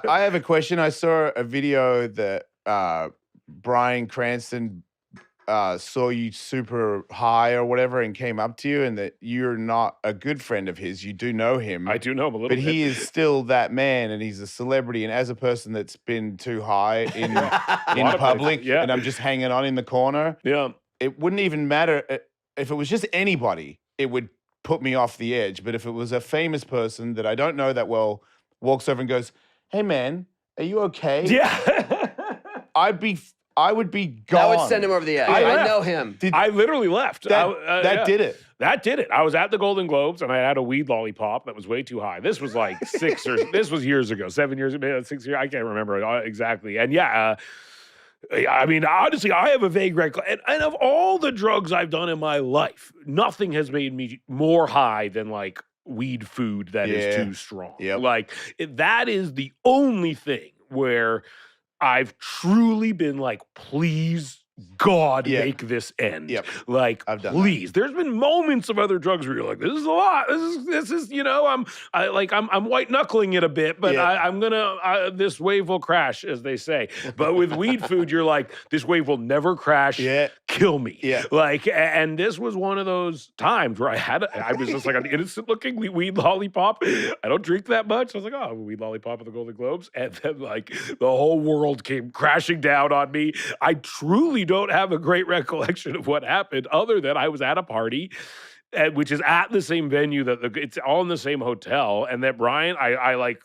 I have a question. I saw a video that Bryan Cranston saw you super high or whatever and came up to you, and that you're not a good friend of his. You do know him. I do know him a little but bit. he is still that man, and he's a celebrity. And as a person that's been too high in public, yeah. and I'm just hanging on in the corner, yeah, it wouldn't even matter if it was just anybody. It would put me off the edge. But if it was a famous person that I don't know that well, walks over and goes, "Hey man, are you okay?" Yeah. I would be gone. That would send him over the edge. I know him. I literally left. That did it. That did it. I was at the Golden Globes and I had a weed lollipop that was way too high. This was like this was years ago, 7 years ago, 6 years. I can't remember exactly. And yeah, I mean, honestly, I have a vague recollection. And of all the drugs I've done in my life, nothing has made me more high than like weed food that is too strong. Yep. Like that is the only thing where I've truly been like, please, God, make this end. Yep. Like, I've done please. There's been moments of other drugs where you're like, this is a lot. This is, you know, I'm white knuckling it a bit, but I'm gonna this wave will crash, as they say. But with weed food, you're like, this wave will never crash. Kill me. Yeah. Like, and this was one of those times where I was just like an innocent looking weed lollipop. I don't drink that much. I was like, oh, a weed lollipop at the Golden Globes. And then like the whole world came crashing down on me. I truly don't have a great recollection of what happened other than I was at a party, which is at the same venue it's all in the same hotel. And that Bryan, I like,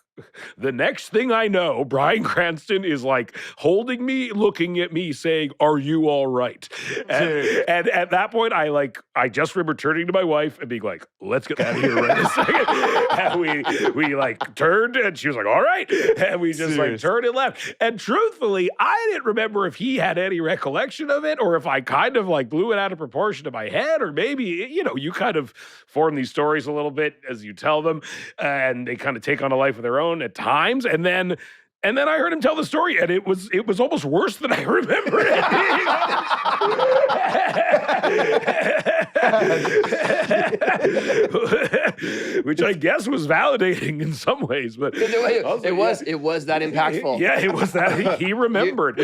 the next thing I know, Bryan Cranston is like holding me, looking at me, saying, "Are you all right?" And at that point, I just remember turning to my wife and being like, "Let's get out of here right a second." And we like turned, and she was like, "All right," and we just like turned and left. And truthfully, I didn't remember if he had any recollection of it, or if I kind of like blew it out of proportion in my head, or maybe you kind of form these stories a little bit as you tell them, and they kind of take on a life of their own at times, and then I heard him tell the story, and it was almost worse than I remember it. Which I guess was validating in some ways, but it was that impactful. Yeah, it was that he remembered.